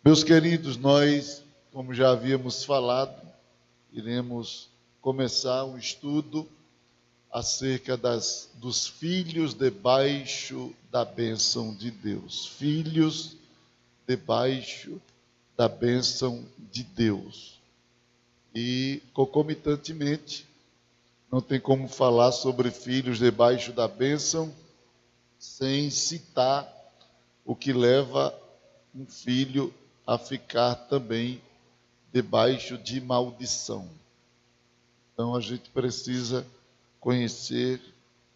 Meus queridos, nós, como já havíamos falado, iremos começar um estudo acerca dos filhos debaixo da bênção de Deus. Filhos debaixo da bênção de Deus. E, concomitantemente, não tem como falar sobre filhos debaixo da bênção sem citar o que leva um filho a ficar também debaixo de maldição. Então a gente precisa conhecer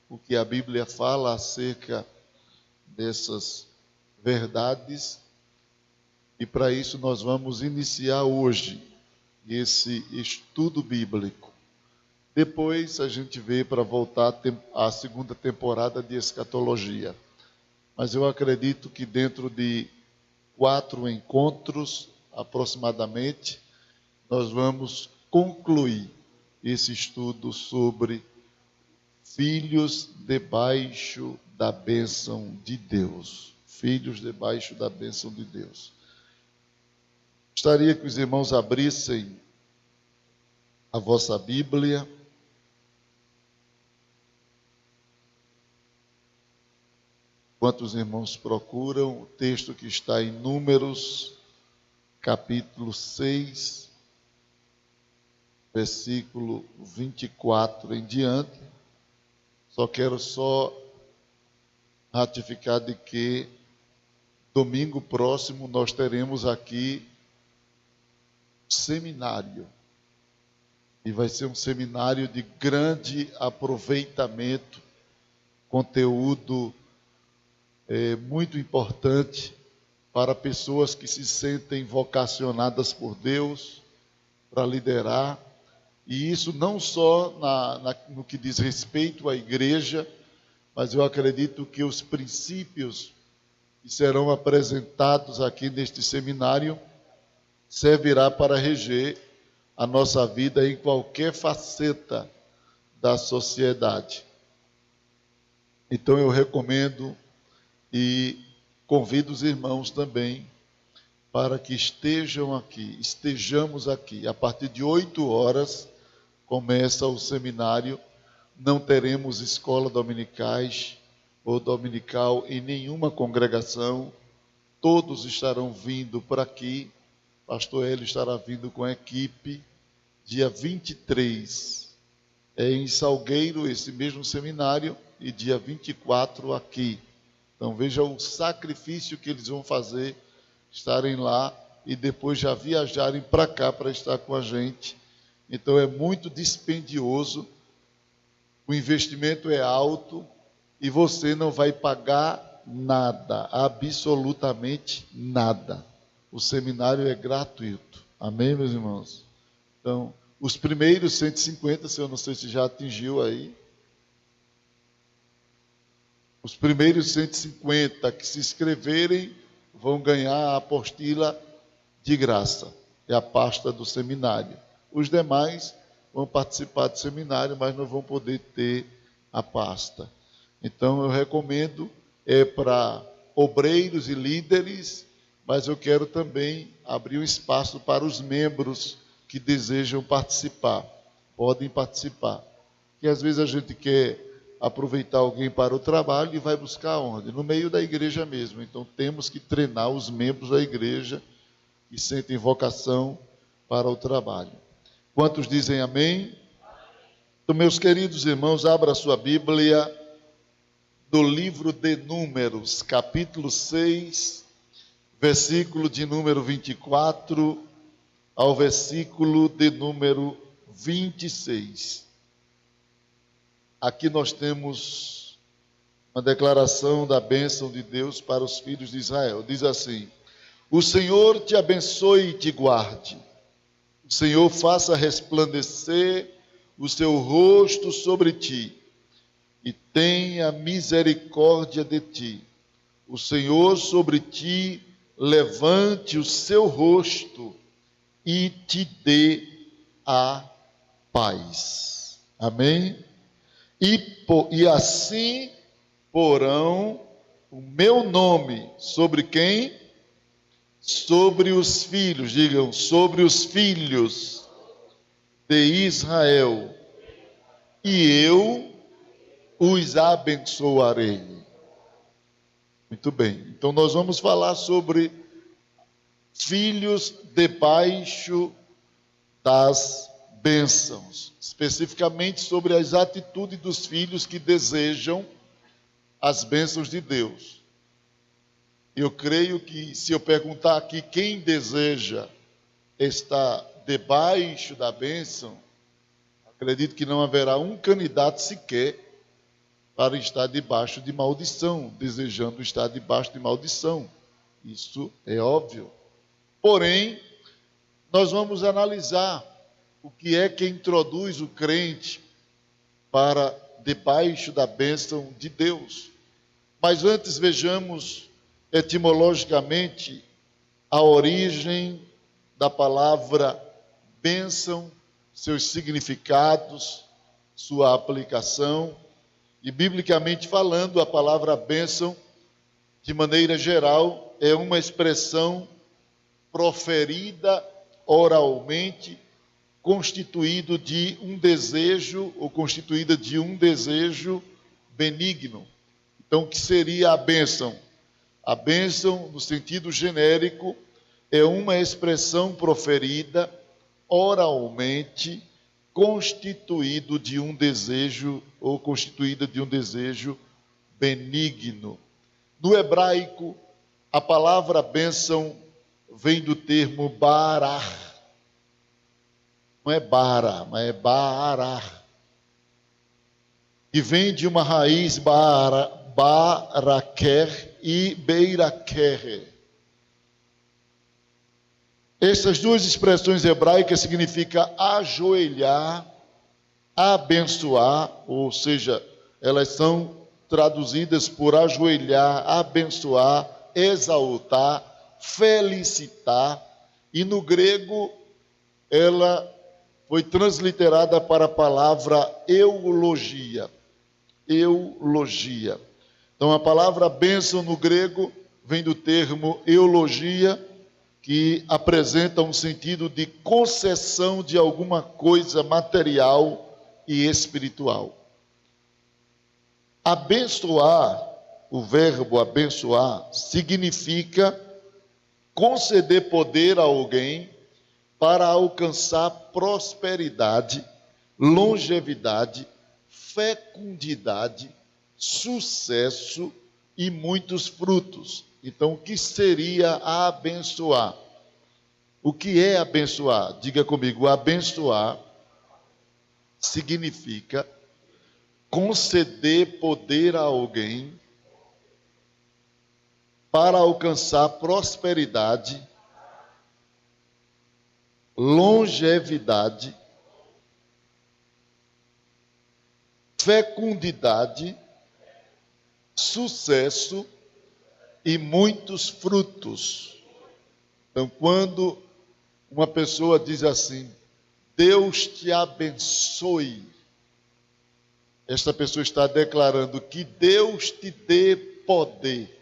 o que a Bíblia fala acerca dessas verdades, e para isso nós vamos iniciar hoje esse estudo bíblico. Depois a gente vê para voltar à segunda temporada de escatologia. Mas eu acredito que dentro de 4 encontros, aproximadamente, nós vamos concluir esse estudo sobre filhos debaixo da bênção de Deus. Filhos debaixo da bênção de Deus. Gostaria que os irmãos abrissem a vossa Bíblia. Enquanto os irmãos procuram, o texto que está em Números, capítulo 6, versículo 24 em diante. Só quero ratificar de que domingo próximo nós teremos aqui seminário. E vai ser um seminário de grande aproveitamento, conteúdo muito importante para pessoas que se sentem vocacionadas por Deus para liderar, e isso não só no que diz respeito à igreja, mas eu acredito que os princípios que serão apresentados aqui neste seminário servirá para reger a nossa vida em qualquer faceta da sociedade. Então eu recomendo e convido os irmãos também para que estejamos aqui. A partir de 8 horas começa o seminário. Não teremos escola dominicais ou dominical em nenhuma congregação. Todos estarão vindo para aqui. Pastor Hélio estará vindo com a equipe. Dia 23 em Salgueiro, esse mesmo seminário, e dia 24 aqui. Então veja o sacrifício que eles vão fazer, estarem lá e depois já viajarem para cá para estar com a gente. Então é muito dispendioso, o investimento é alto e você não vai pagar nada, absolutamente nada. O seminário é gratuito. Amém, meus irmãos? Então, os primeiros 150, eu não sei se já atingiu aí, os primeiros 150 que se inscreverem vão ganhar a apostila de graça. É a pasta do seminário. Os demais vão participar do seminário, mas não vão poder ter a pasta. Então eu recomendo, para obreiros e líderes, mas eu quero também abrir um espaço para os membros que desejam participar. Podem participar. Porque às vezes a gente quer aproveitar alguém para o trabalho e vai buscar onde? No meio da igreja mesmo. Então temos que treinar os membros da igreja que sentem vocação para o trabalho. Quantos dizem amém? Então, meus queridos irmãos, abra a sua Bíblia do livro de Números, capítulo 6, versículo de número 24 ao versículo de número 26. Aqui nós temos uma declaração da bênção de Deus para os filhos de Israel. Diz assim: o Senhor te abençoe e te guarde. O Senhor faça resplandecer o seu rosto sobre ti e tenha misericórdia de ti. O Senhor sobre ti levante o seu rosto e te dê a paz. Amém? E assim porão o meu nome sobre quem? sobre os filhos, digam, sobre os filhos de Israel, e eu os abençoarei. Muito bem, então nós vamos falar sobre filhos debaixo das bênçãos, especificamente sobre as atitudes dos filhos que desejam as bênçãos de Deus. Eu creio que se eu perguntar aqui quem deseja estar debaixo da bênção, acredito que não haverá um candidato sequer para estar debaixo de maldição, desejando estar debaixo de maldição. Isso é óbvio. Porém, nós vamos analisar o que é que introduz o crente para debaixo da bênção de Deus. Mas antes vejamos etimologicamente a origem da palavra bênção, seus significados, sua aplicação. E biblicamente falando, a palavra bênção, de maneira geral, é uma expressão proferida oralmente, constituída de um desejo benigno. Então, o que seria a bênção? A bênção, no sentido genérico, é uma expressão proferida oralmente, constituída de um desejo benigno. No hebraico, a palavra bênção vem do termo barar. Não é bara, mas é barar. E vem de uma raiz baraquer e beiraquer. Essas duas expressões hebraicas significam ajoelhar, abençoar, ou seja, elas são traduzidas por ajoelhar, abençoar, exaltar, felicitar, e no grego ela foi transliterada para a palavra eulogia. Eulogia. Então a palavra bênção no grego vem do termo eulogia, que apresenta um sentido de concessão de alguma coisa material e espiritual. Abençoar, o verbo abençoar, significa conceder poder a alguém para alcançar prosperidade, longevidade, fecundidade, sucesso e muitos frutos. Então, o que seria abençoar? O que é abençoar? Diga comigo, abençoar significa conceder poder a alguém para alcançar prosperidade, longevidade, fecundidade, sucesso e muitos frutos. Então, quando uma pessoa diz assim, Deus te abençoe, esta pessoa está declarando que Deus te dê poder,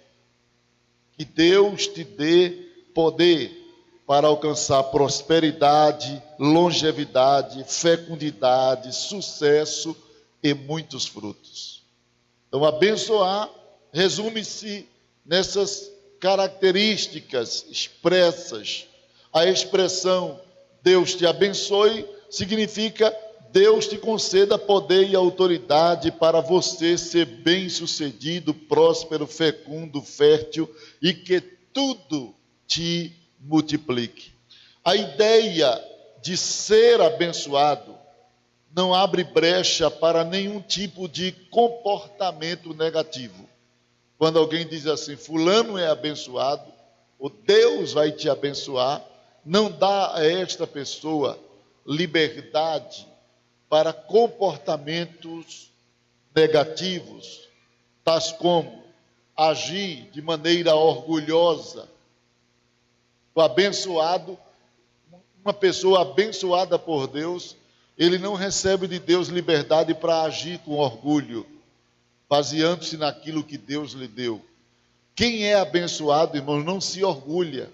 que Deus te dê poder para alcançar prosperidade, longevidade, fecundidade, sucesso e muitos frutos. Então, abençoar resume-se nessas características expressas. A expressão Deus te abençoe significa Deus te conceda poder e autoridade para você ser bem-sucedido, próspero, fecundo, fértil e que tudo te multiplique. A ideia de ser abençoado não abre brecha para nenhum tipo de comportamento negativo. Quando alguém diz assim, fulano é abençoado, ou Deus vai te abençoar, não dá a esta pessoa liberdade para comportamentos negativos, tais como agir de maneira orgulhosa. O abençoado, uma pessoa abençoada por Deus, ele não recebe de Deus liberdade para agir com orgulho, baseando-se naquilo que Deus lhe deu. Quem é abençoado, irmãos, não se orgulha.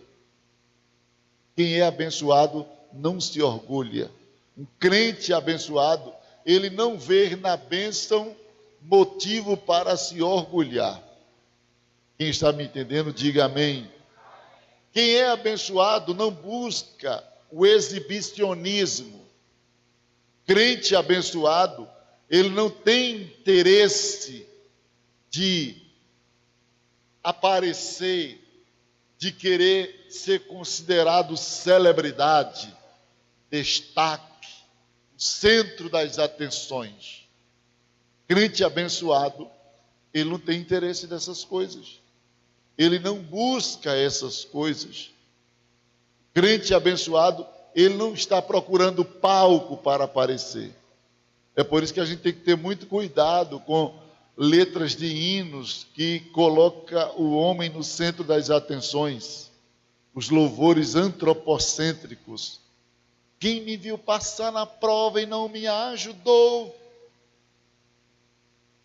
Quem é abençoado não se orgulha. Um crente abençoado, ele não vê na bênção motivo para se orgulhar. Quem está me entendendo, diga amém. Quem é abençoado não busca o exibicionismo. Crente abençoado, ele não tem interesse de aparecer, de querer ser considerado celebridade, destaque, centro das atenções. Crente abençoado, ele não tem interesse nessas coisas. Ele não busca essas coisas. Crente abençoado, ele não está procurando palco para aparecer. É por isso que a gente tem que ter muito cuidado com letras de hinos que coloca o homem no centro das atenções, os louvores antropocêntricos. Quem me viu passar na prova e não me ajudou?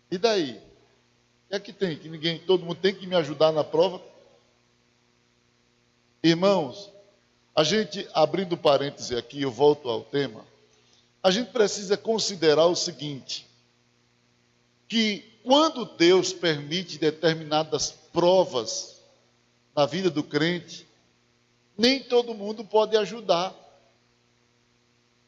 E daí? O que é que tem? Que ninguém, todo mundo tem que me ajudar na prova? Irmãos, a gente, abrindo parêntese aqui, eu volto ao tema, a gente precisa considerar o seguinte, que quando Deus permite determinadas provas na vida do crente, nem todo mundo pode ajudar.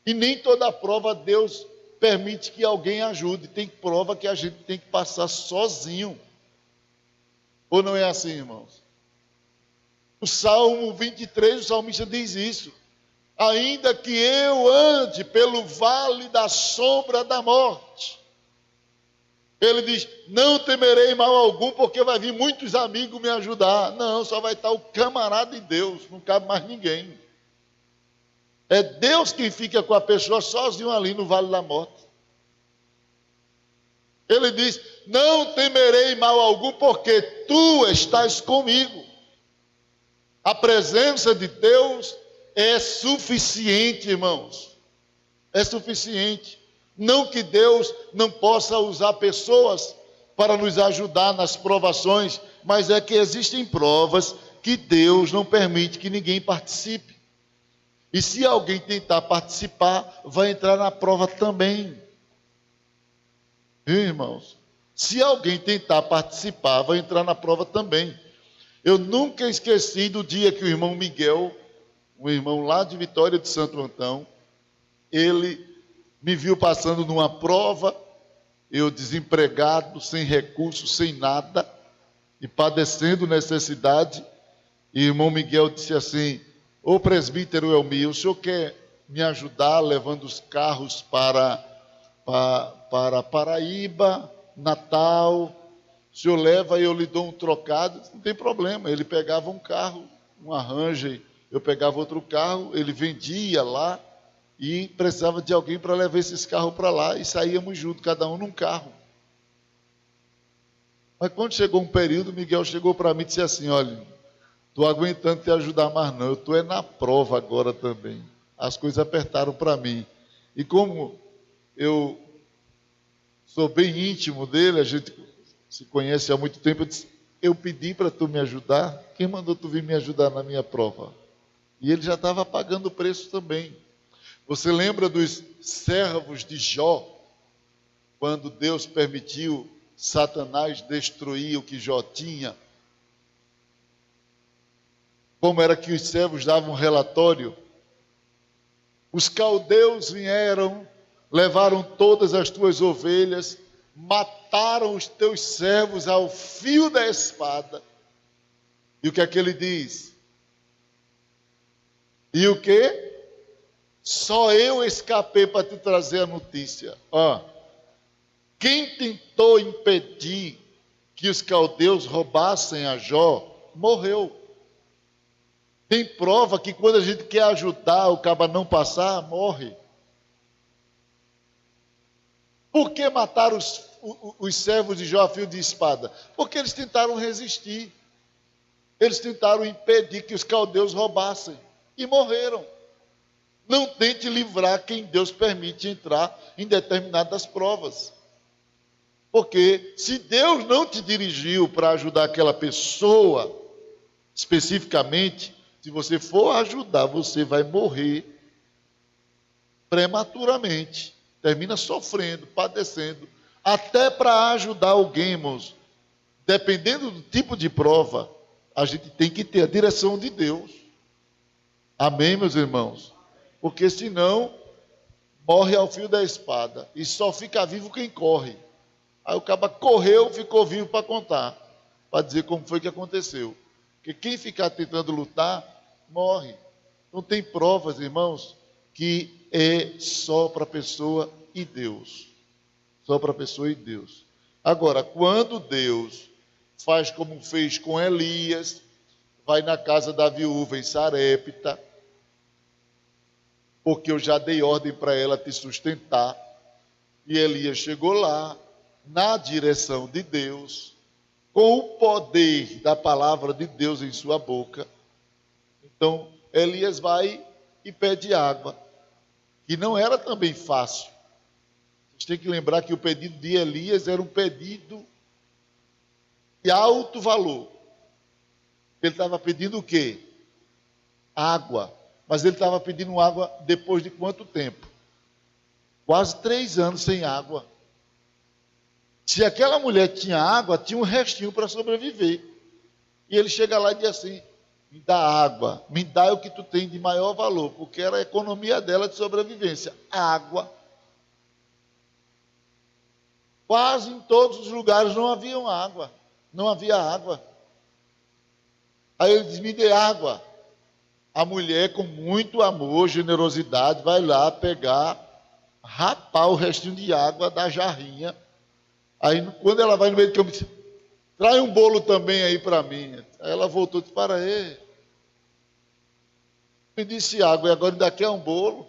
E nem toda prova Deus permite que alguém ajude. Tem prova que a gente tem que passar sozinho. Ou não é assim, irmãos? O Salmo 23, o salmista diz isso. Ainda que eu ande pelo vale da sombra da morte. Ele diz, não temerei mal algum, porque vai vir muitos amigos me ajudar. Não, só vai estar o camarada de Deus, não cabe mais ninguém. É Deus quem fica com a pessoa sozinho ali no vale da morte. Ele diz, não temerei mal algum, porque tu estás comigo. A presença de Deus é suficiente, irmãos. É suficiente. Não que Deus não possa usar pessoas para nos ajudar nas provações, mas é que existem provas que Deus não permite que ninguém participe. E se alguém tentar participar, vai entrar na prova também. Viu, irmãos? Se alguém tentar participar, vai entrar na prova também. Eu nunca esqueci do dia que o irmão Miguel, um irmão lá de Vitória de Santo Antão, ele me viu passando numa prova, eu desempregado, sem recursos, sem nada, e padecendo necessidade, e o irmão Miguel disse assim, ô presbítero Elmir, o senhor quer me ajudar levando os carros para Paraíba, Natal, o senhor leva e eu lhe dou um trocado? Não tem problema, ele pegava um carro, um Ranger, eu pegava outro carro, ele vendia lá, e precisava de alguém para levar esses carros para lá, e saíamos juntos, cada um num carro. Mas quando chegou um período, Miguel chegou para mim e disse assim, olha, estou aguentando te ajudar mais não, eu estou na prova agora também. As coisas apertaram para mim. E como eu sou bem íntimo dele, a gente se conhece há muito tempo, eu pedi para tu me ajudar, quem mandou tu vir me ajudar na minha prova? E ele já estava pagando o preço também. Você lembra dos servos de Jó, quando Deus permitiu Satanás destruir o que Jó tinha? Como era que os servos davam um relatório? Os caldeus vieram, levaram todas as tuas ovelhas, mataram os teus servos ao fio da espada. E o que é que ele diz? E o quê? Só eu escapei para te trazer a notícia. Quem tentou impedir que os caldeus roubassem a Jó, morreu. Tem prova que quando a gente quer ajudar o caba não passar, morre. Por que mataram os servos de Jó a fio de espada? Porque eles tentaram resistir. Eles tentaram impedir que os caldeus roubassem e morreram. Não tente livrar quem Deus permite entrar em determinadas provas. Porque se Deus não te dirigiu para ajudar aquela pessoa, especificamente, Se você for ajudar, você vai morrer prematuramente. Termina sofrendo, padecendo. Até para ajudar alguém, irmãos, dependendo do tipo de prova, a gente tem que ter a direção de Deus. Amém, meus irmãos? Porque senão, morre ao fio da espada. E só fica vivo quem corre. Aí o cara correu, ficou vivo para contar. Para dizer como foi que aconteceu. Porque quem ficar tentando lutar, morre. Não tem provas, irmãos, que é só para a pessoa e Deus. Só para a pessoa e Deus. Agora, quando Deus faz como fez com Elias, vai na casa da viúva em Sarepta, porque eu já dei ordem para ela te sustentar, e Elias chegou lá, na direção de Deus, com o poder da palavra de Deus em sua boca. Então, Elias vai e pede água, que não era também fácil. Vocês têm que lembrar que o pedido de Elias era um pedido de alto valor. Ele estava pedindo o quê? Água. Mas ele estava pedindo água depois de quanto tempo? Quase 3 anos sem água. Se aquela mulher tinha água, tinha um restinho para sobreviver. E ele chega lá e diz assim: me dá água, me dá o que tu tem de maior valor, porque era a economia dela de sobrevivência. Água. Quase em todos os lugares não havia água. Não havia água. Aí ele diz: me dê água. A mulher, com muito amor, generosidade, vai lá pegar, rapar o restinho de água da jarrinha. Aí, quando ela vai no meio do campo, diz: traz um bolo também aí para mim. Aí ela voltou e disse: para aí. Me disse água e agora ainda quer um bolo?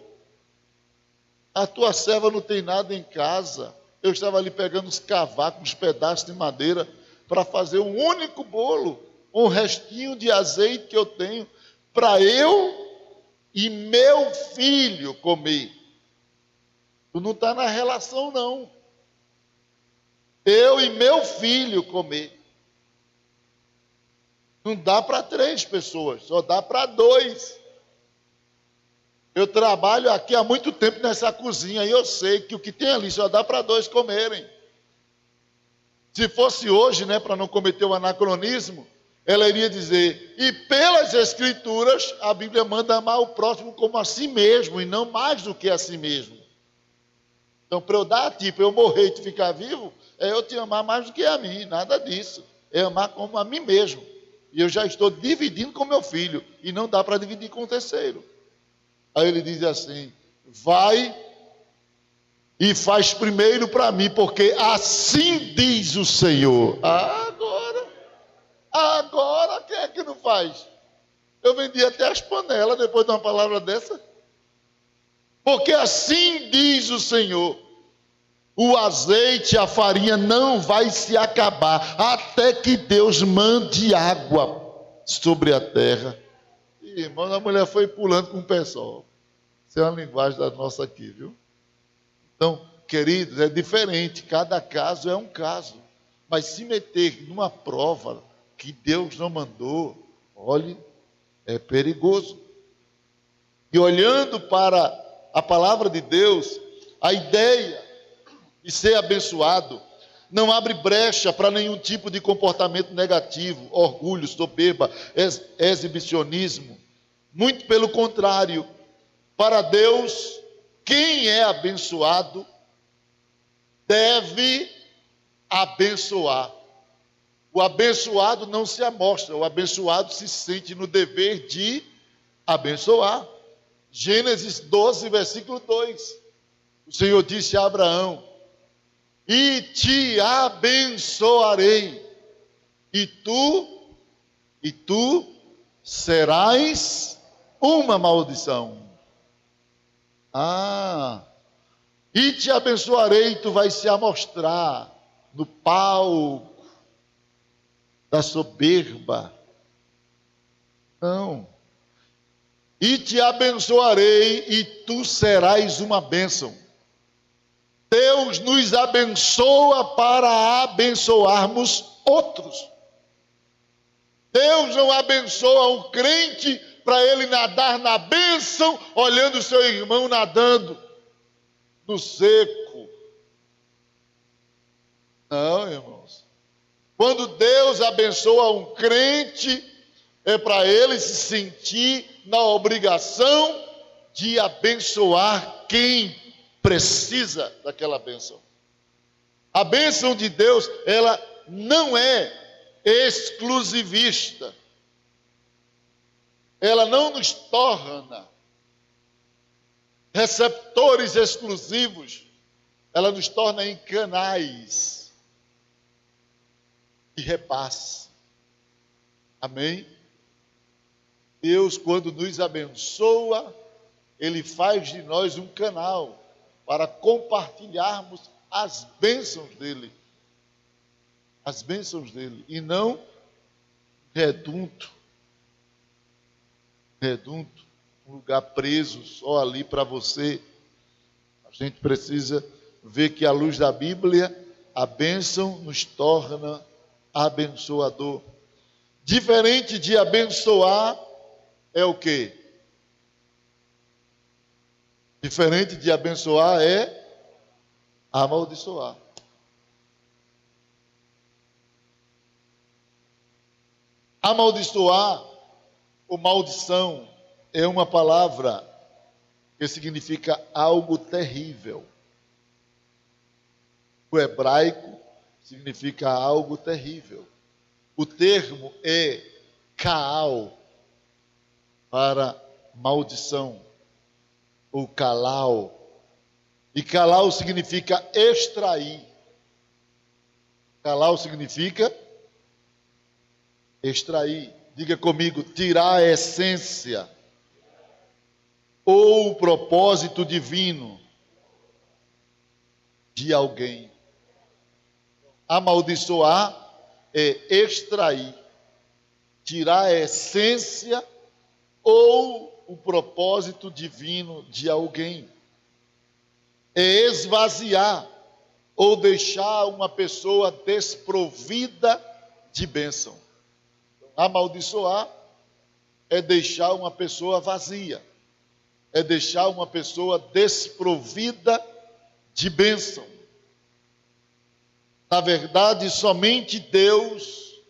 A tua serva não tem nada em casa. Eu estava ali pegando os cavacos, os pedaços de madeira, para fazer um único bolo, um restinho de azeite que eu tenho, para eu e meu filho comer. Tu não está na relação, não. Eu e meu filho comer. Não dá para 3 pessoas, só dá para 2. Eu trabalho aqui há muito tempo nessa cozinha e eu sei que o que tem ali só dá para 2 comerem. Se fosse hoje, né, para não cometer o anacronismo, ela iria dizer: e pelas Escrituras, a Bíblia manda amar o próximo como a si mesmo, e não mais do que a si mesmo. Então, para eu dar a ti, para eu morrer e tu ficar vivo, é eu te amar mais do que a mim, nada disso. É amar como a mim mesmo. E eu já estou dividindo com meu filho, e não dá para dividir com o terceiro. Aí ele diz assim: vai e faz primeiro para mim, porque assim diz o Senhor. Agora, quem é que não faz? Eu vendi até as panelas depois de uma palavra dessa. Porque assim diz o Senhor: o azeite, a farinha não vai se acabar, até que Deus mande água sobre a terra. E, irmão, a mulher foi pulando com o pé só. Isso é uma linguagem da nossa aqui, viu? Então, queridos, é diferente, cada caso é um caso. Mas se meter numa prova que Deus não mandou, olhe, é perigoso. E olhando para a palavra de Deus, a ideia de ser abençoado não abre brecha para nenhum tipo de comportamento negativo, orgulho, soberba, exibicionismo. Muito pelo contrário, para Deus, quem é abençoado deve abençoar. O abençoado não se amostra, o abençoado se sente no dever de abençoar. Gênesis 12, versículo 2. O Senhor disse a Abraão: e te abençoarei, e tu serás uma maldição. E te abençoarei, e tu vais se amostrar no palco da soberba. Não. E te abençoarei, e tu serás uma bênção. Deus nos abençoa para abençoarmos outros. Deus não abençoa um crente para ele nadar na bênção, olhando o seu irmão nadando no seco. Não, irmãos. Quando Deus abençoa um crente, é para ele se sentir na obrigação de abençoar quem precisa daquela bênção. A bênção de Deus, ela não é exclusivista. Ela não nos torna receptores exclusivos. Ela nos torna em canais de repasse. Amém? Deus, quando nos abençoa, Ele faz de nós um canal para compartilharmos as bênçãos dEle. As bênçãos dEle. E não redunto, um lugar preso só ali para você. A gente precisa ver que, à luz da Bíblia, a bênção nos torna abençoador. Diferente de abençoar é o quê? Diferente de abençoar é amaldiçoar. Amaldiçoar ou maldição é uma palavra que significa algo terrível. O hebraico significa algo terrível. O termo é Kaal, para maldição, ou Kalal. E Kalal significa extrair. Kalal significa extrair. Diga comigo, tirar a essência ou o propósito divino de alguém. Amaldiçoar é extrair, tirar a essência ou o propósito divino de alguém. É esvaziar ou deixar uma pessoa desprovida de bênção. Amaldiçoar é deixar uma pessoa vazia, é deixar uma pessoa desprovida de bênção. Na verdade, somente Deus,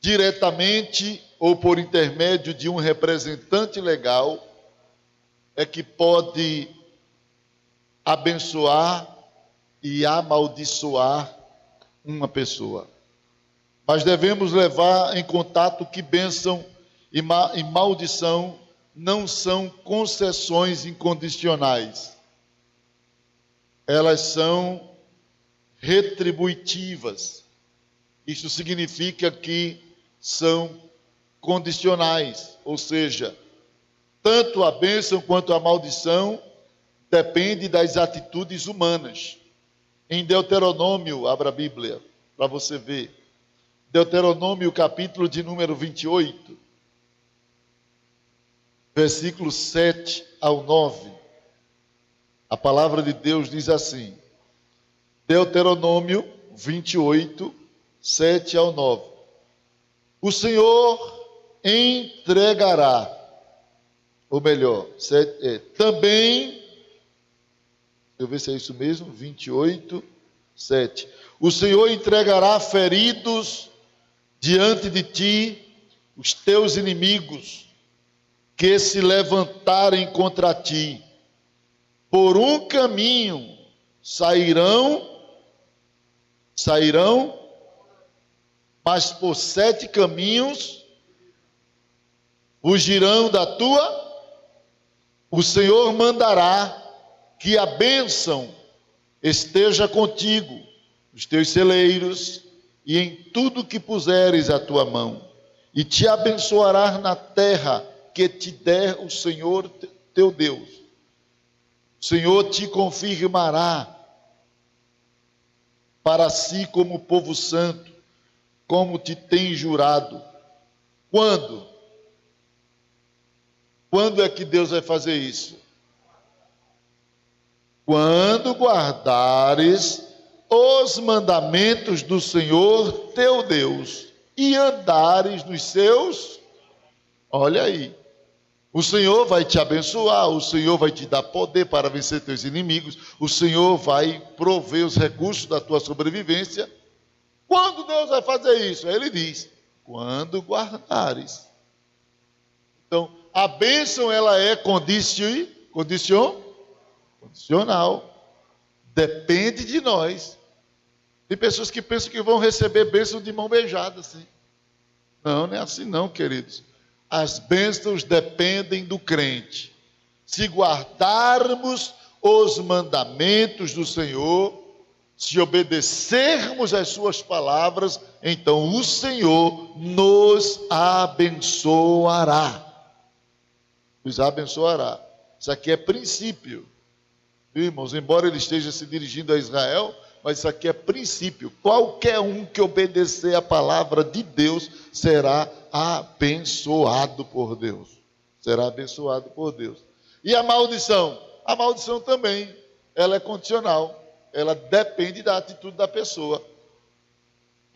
diretamente ou por intermédio de um representante legal, é que pode abençoar e amaldiçoar uma pessoa. Mas devemos levar em contato que bênção e maldição não são concessões incondicionais. Elas são retributivas. Isso significa que são condicionais, ou seja, tanto a bênção quanto a maldição depende das atitudes humanas. Em Deuteronômio, abra a Bíblia para você ver. Deuteronômio, capítulo de número 28, versículos 7 ao 9. A palavra de Deus diz assim, Deuteronômio 28, 7 ao 9. O Senhor entregará, ou melhor, também, deixa eu ver se é isso mesmo, 28, 7. O Senhor entregará feridos diante de ti os teus inimigos, que se levantarem contra ti. Por um caminho sairão, mas por 7 caminhos fugirão da tua. O Senhor mandará que a bênção esteja contigo, nos teus celeiros e em tudo que puseres a tua mão, e te abençoará na terra que te der o Senhor teu Deus. O Senhor te confirmará para si como povo santo, como te tem jurado. Quando? Quando é que Deus vai fazer isso? Quando guardares os mandamentos do Senhor teu Deus e andares nos seus, olha aí, O Senhor vai te abençoar, o Senhor vai te dar poder para vencer teus inimigos, o Senhor vai prover os recursos da tua sobrevivência. Quando Deus vai fazer isso? Aí ele diz, quando guardares. Então, a bênção ela é condicional. Depende de nós. Tem pessoas que pensam que vão receber bênção de mão beijada, assim. Não, não é assim não, queridos. As bênçãos dependem do crente. Se guardarmos os mandamentos do Senhor, se obedecermos às suas palavras, então o Senhor nos abençoará. Nos abençoará. Isso aqui é princípio. Irmãos, embora ele esteja se dirigindo a Israel, mas isso aqui é princípio. Qualquer um que obedecer a palavra de Deus será abençoado por Deus. Será abençoado por Deus. E a maldição? A maldição também, ela é condicional. Ela depende da atitude da pessoa.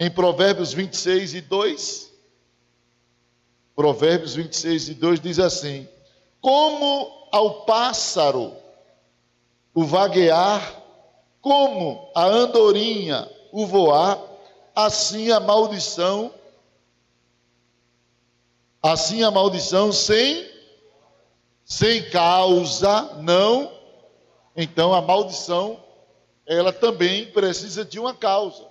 Em Provérbios 26 e 2, Provérbios 26 e 2 diz assim: como ao pássaro o vaguear, como a andorinha o voar, assim a maldição sem causa, não. Então a maldição, ela também precisa de uma causa.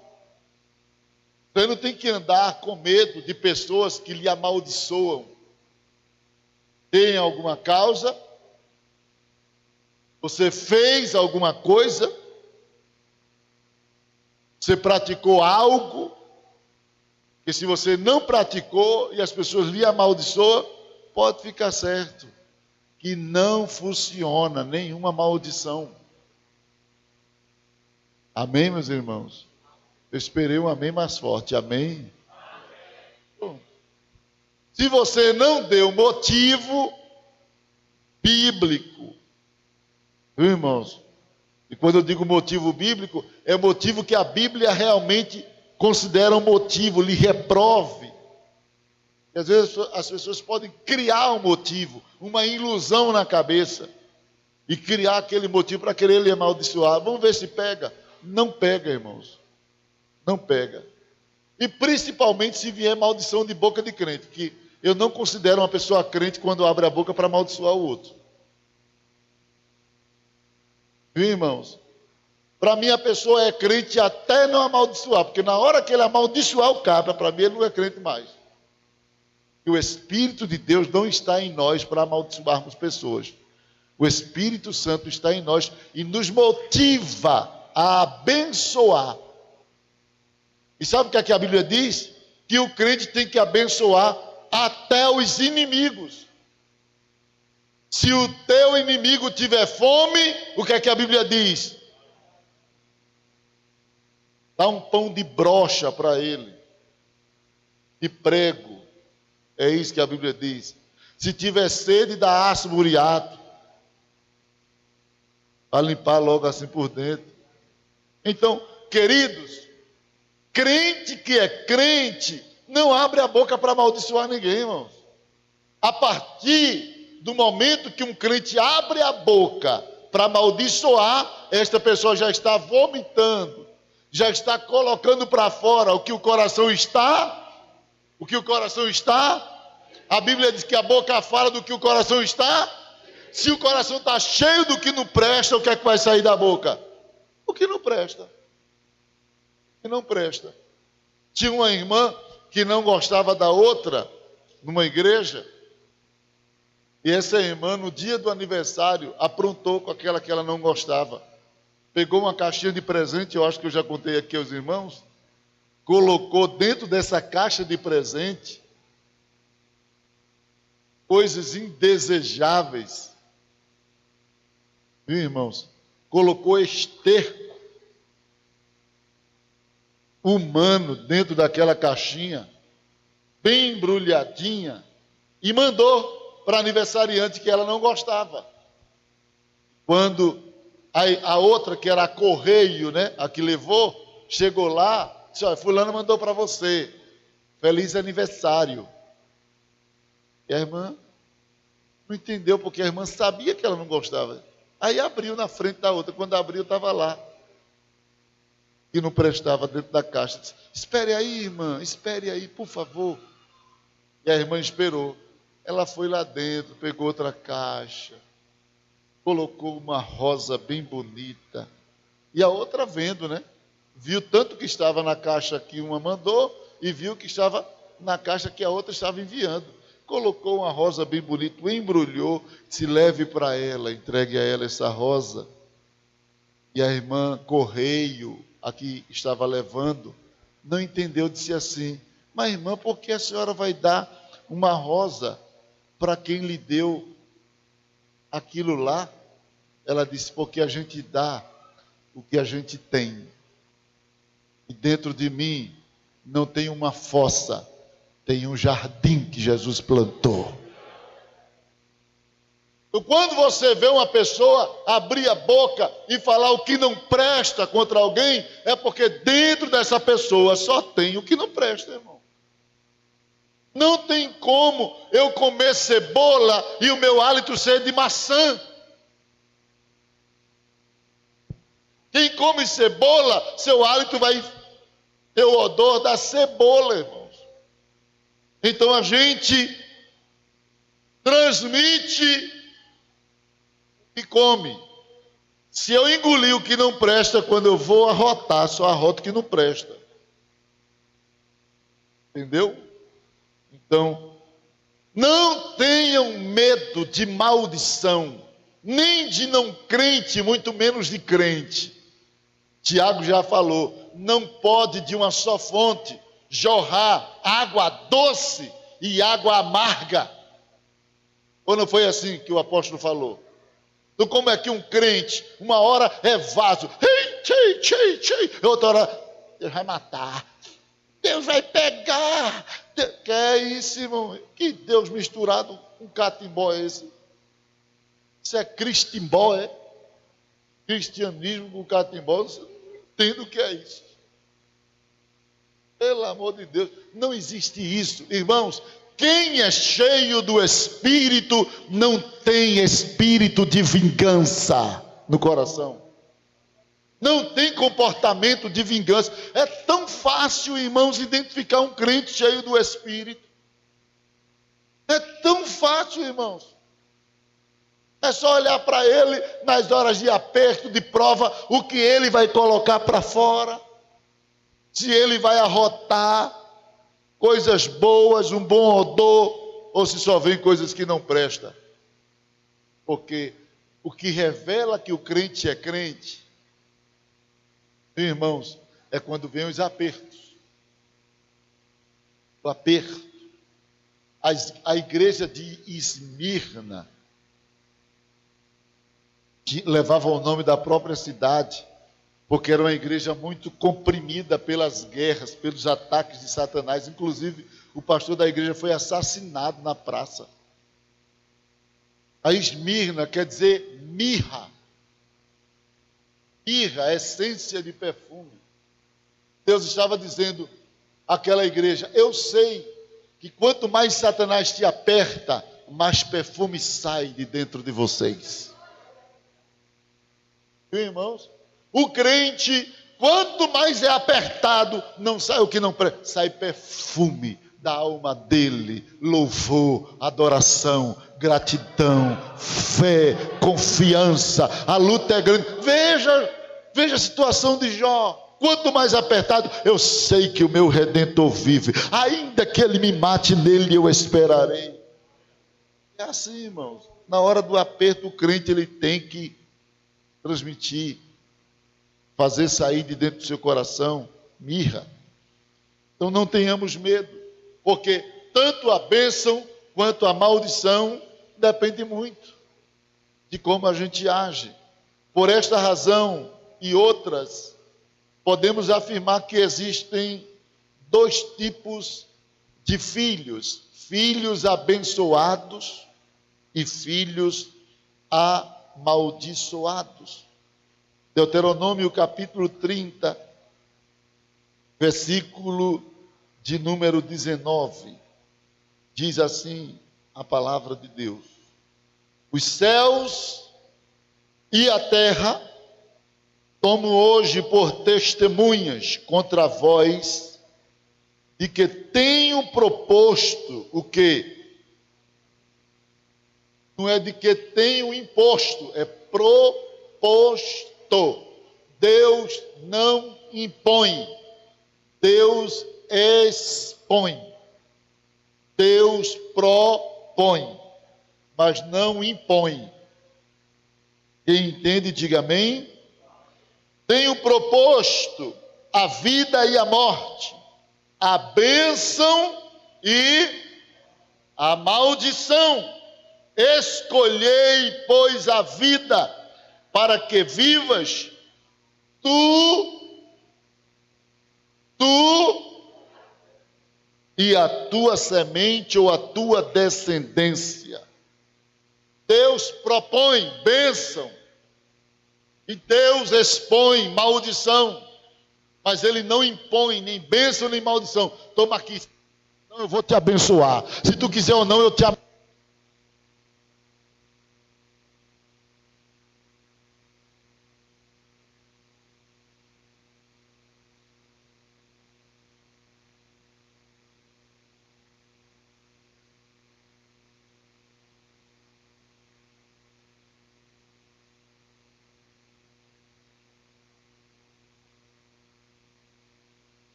Você não tem que andar com medo de pessoas que lhe amaldiçoam. Tem alguma causa? Você fez alguma coisa? Você praticou algo? Que se você não praticou e as pessoas lhe amaldiçoam, pode ficar certo que não funciona nenhuma maldição. Amém, meus irmãos? Eu esperei um amém mais forte. Amém? Bom, se você não deu motivo bíblico, viu, irmãos? E quando eu digo motivo bíblico, é motivo que a Bíblia realmente considera um motivo, lhe reprove. E às vezes as pessoas podem criar um motivo, uma ilusão na cabeça, e criar aquele motivo para querer lhe amaldiçoar. Vamos ver se pega. Não pega, irmãos. Não pega. E principalmente se vier maldição de boca de crente, que eu não considero uma pessoa crente quando abre a boca para amaldiçoar o outro. Viu, irmãos? Para mim a pessoa é crente até não amaldiçoar, porque na hora que ele amaldiçoar o cabra, para mim ele não é crente mais. E o Espírito de Deus não está em nós para amaldiçoarmos pessoas. O Espírito Santo está em nós e nos motiva a abençoar. E sabe o que é que a Bíblia diz? Que o crente tem que abençoar até os inimigos. Se o teu inimigo tiver fome, o que é que a Bíblia diz? Dá um pão de brocha para ele, de prego. É isso que a Bíblia diz. Se tiver sede, dá aço muriato, para limpar logo assim por dentro. Então, queridos, crente que é crente, não abre a boca para amaldiçoar ninguém, irmãos. A partir do momento que um crente abre a boca para amaldiçoar, esta pessoa já está vomitando, já está colocando para fora o que o coração está. O que o coração está? A Bíblia diz que a boca fala do que o coração está. Se o coração está cheio do que não presta, o que é que vai sair da boca? O que não presta. O que não presta. Tinha uma irmã que não gostava da outra numa igreja. E essa irmã, no dia do aniversário, aprontou com aquela que ela não gostava. Pegou uma caixinha de presente, eu acho que eu já contei aqui aos irmãos, colocou dentro dessa caixa de presente coisas indesejáveis. Viu, irmãos? Colocou esterco humano dentro daquela caixinha, bem embrulhadinha, e mandou para aniversariante que ela não gostava. Quando a outra, que era a correio, né, a que levou, chegou lá, disse: olha, fulano mandou para você, feliz aniversário. E a irmã Não entendeu porque a irmã sabia que ela não gostava. Aí abriu na frente da outra. Quando abriu, estava lá. E não prestava dentro da caixa. Disse, espere aí, irmã, espere aí, por favor. E a irmã esperou. Ela foi lá dentro, pegou outra caixa, colocou uma rosa bem bonita. E a outra vendo, né? Viu tanto que estava na caixa que uma mandou e viu que estava na caixa que a outra estava enviando. Colocou uma rosa bem bonita, embrulhou, se leve para ela, entregue a ela essa rosa. E a irmã Correio, a que estava levando, não entendeu, disse assim, mas irmã, por que a senhora vai dar uma rosa para quem lhe deu aquilo lá? Ela disse, porque a gente dá o que a gente tem. E dentro de mim não tem uma fossa, tem um jardim que Jesus plantou. Então, quando você vê uma pessoa abrir a boca e falar o que não presta contra alguém, é porque dentro dessa pessoa só tem o que não presta, irmão. Não tem como eu comer cebola e o meu hálito ser de maçã. Quem come cebola, seu hálito vai ter o odor da cebola, irmãos. Então a gente transmite e come. Se eu engolir o que não presta, quando eu vou arrotar, só arroto o que não presta. Entendeu? Então, não tenham medo de maldição, nem de não crente, muito menos de crente. Tiago já falou, não pode de uma só fonte jorrar água doce e água amarga. Ou não foi assim que o apóstolo falou? Então como é que um crente, uma hora é vaso, outra hora, Deus vai matar, Deus vai pegar, que é isso, irmão? Que Deus misturado com catimbó é esse? Isso é cristimbó, é? Cristianismo com catimbó, você não entende o que é isso. Pelo amor de Deus, não existe isso, irmãos. Quem é cheio do Espírito não tem espírito de vingança no coração. Não tem comportamento de vingança. É tão fácil, irmãos, identificar um crente cheio do Espírito. É tão fácil, irmãos. É só olhar para ele nas horas de aperto, de prova, o que ele vai colocar para fora. Se ele vai arrotar coisas boas, um bom odor, ou se só vem coisas que não prestam. Porque o que revela que o crente é crente, irmãos, é quando vem os apertos. O aperto. A igreja de Esmirna, que levava o nome da própria cidade, porque era uma igreja muito comprimida pelas guerras, pelos ataques de Satanás. Inclusive, o pastor da igreja foi assassinado na praça. A Esmirna quer dizer mirra. Mirra, essência de perfume. Deus estava dizendo àquela igreja, eu sei que quanto mais Satanás te aperta, mais perfume sai de dentro de vocês. Viu, irmãos? O crente, quanto mais é apertado, não sai o que não presta, sai perfume da alma dele, louvor, adoração, gratidão, fé, confiança. A luta é grande. Veja a situação de Jó. Quanto mais apertado, eu sei que o meu Redentor vive. Ainda que ele me mate, nele eu esperarei. É assim, irmãos. Na hora do aperto, o crente ele tem que transmitir, fazer sair de dentro do seu coração mirra. Então não tenhamos medo, porque tanto a bênção quanto a maldição depende muito de como a gente age. Por esta razão e outras, podemos afirmar que existem dois tipos de filhos: filhos abençoados e filhos amaldiçoados. Deuteronômio capítulo 30, versículo de número 19, diz assim a palavra de Deus: Os céus e a terra tomo hoje por testemunhas contra vós, de que tenho proposto o quê? Não é de que tenho imposto, é proposto. Deus não impõe, Deus expõe. Deus propõe, mas não impõe. Quem entende, diga amém. Tenho proposto a vida e a morte, a bênção e a maldição. Escolhei, pois, a vida, para que vivas tu e a tua semente ou a tua descendência. Deus propõe bênção e Deus expõe maldição, mas Ele não impõe nem bênção nem maldição. Toma aqui, não, eu vou te abençoar. Se tu quiser ou não, eu te abençoo.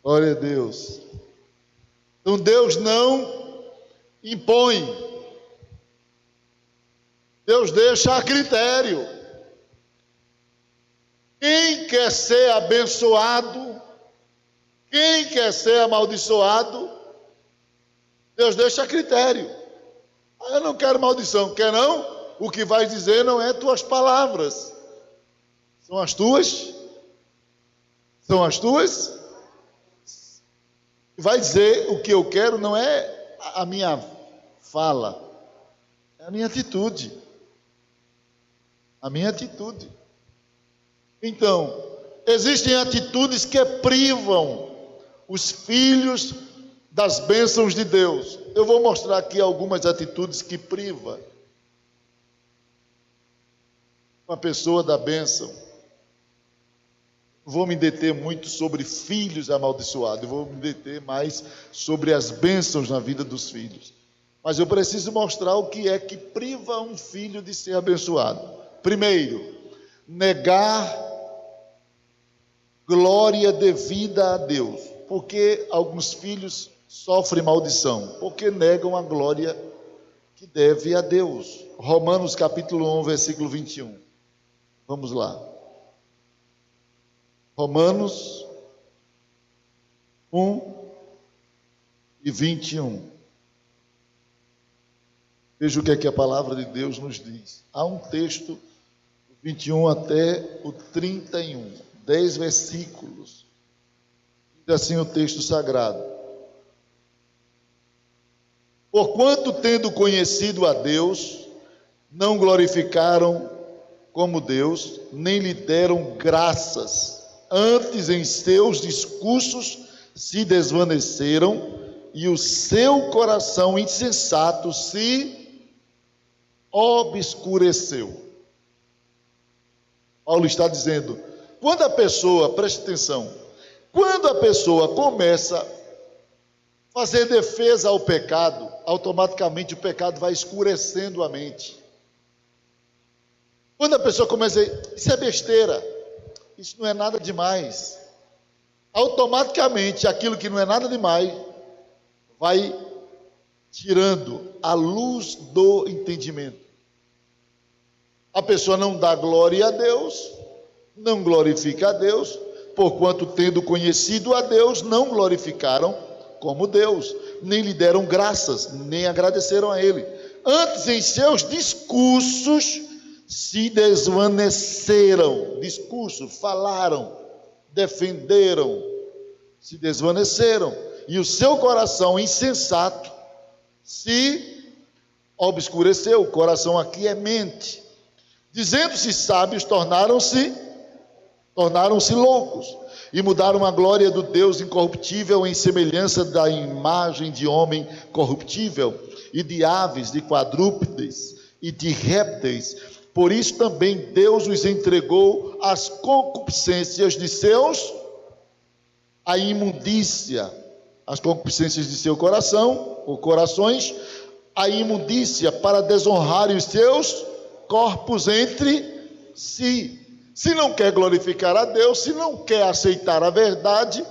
Glória a Deus. Então Deus não impõe. Deus deixa a critério. Quem quer ser abençoado, quem quer ser amaldiçoado, Deus deixa a critério. Eu não quero maldição, quer não? O que vai dizer não é tuas palavras. São as tuas? São as tuas? Vai dizer o que eu quero não é a minha fala, é a minha atitude. A minha atitude. Então, existem atitudes que privam os filhos das bênçãos de Deus. Eu vou mostrar aqui algumas atitudes que privam uma pessoa da bênção. Vou me deter muito sobre filhos amaldiçoados, eu vou me deter mais sobre as bênçãos na vida dos filhos. Mas eu preciso mostrar o que é que priva um filho de ser abençoado. Primeiro, negar glória devida a Deus. Por que alguns filhos sofrem maldição? Porque negam a glória que deve a Deus. Romanos capítulo 1, versículo 21. Vamos lá. Romanos 1 e 21. Veja o que é que a palavra de Deus nos diz. Há um texto, 21 até o 31, 10 versículos. Diz assim o texto sagrado. Porquanto, tendo conhecido a Deus, não glorificaram como Deus, nem lhe deram graças. Antes, em seus discursos, se desvaneceram e o seu coração insensato se obscureceu. Paulo está dizendo, quando a pessoa, preste atenção, quando a pessoa começa a fazer defesa ao pecado, automaticamente o pecado vai escurecendo a mente. Quando a pessoa começa a dizer, isso é besteira, isso não é nada demais, automaticamente aquilo que não é nada demais vai tirando a luz do entendimento. A pessoa não dá glória a Deus, não glorifica a Deus, porquanto tendo conhecido a Deus, não glorificaram como Deus, nem lhe deram graças, nem agradeceram a Ele. Antes, em seus discursos, se desvaneceram. Discurso, falaram, defenderam, se desvaneceram. E o seu coração insensato se obscureceu. O coração aqui é mente. Dizendo-se sábios, tornaram-se tornaram-se loucos e mudaram a glória do Deus incorruptível em semelhança da imagem de homem corruptível e de aves, de quadrúpedes e de répteis. Por isso também Deus os entregou às concupiscências de seus, a imundícia, as concupiscências de seu coração, ou corações, a imundícia, para desonrarem os seus corpos entre si. Se não quer glorificar a Deus, se não quer aceitar a verdade,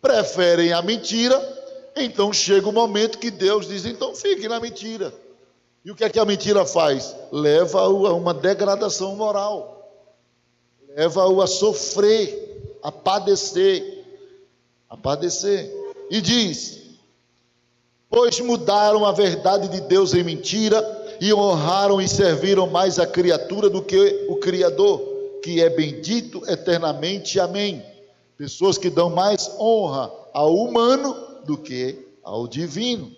preferem a mentira, então chega o momento que Deus diz, então fique na mentira. E o que é que a mentira faz? Leva-o a uma degradação moral, leva-o a sofrer, a padecer. E diz, pois mudaram a verdade de Deus em mentira, e honraram e serviram mais a criatura do que o Criador, que é bendito eternamente. Amém. Pessoas que dão mais honra ao humano do que ao divino.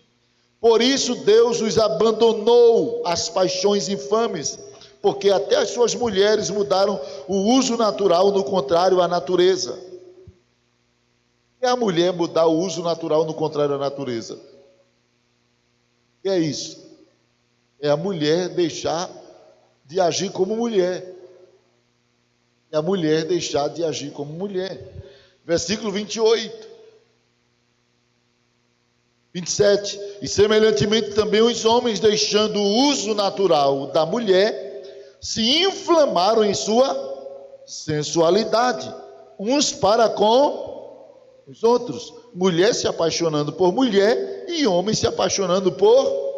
Por isso Deus os abandonou às paixões infames, porque até as suas mulheres mudaram o uso natural, no contrário à natureza. É a mulher mudar o uso natural no contrário à natureza. O que é isso? É a mulher deixar de agir como mulher. É a mulher deixar de agir como mulher. Versículo 28. 27. E semelhantemente também os homens, deixando o uso natural da mulher, se inflamaram em sua sensualidade, uns para com os outros. Mulher se apaixonando por mulher e homens se apaixonando por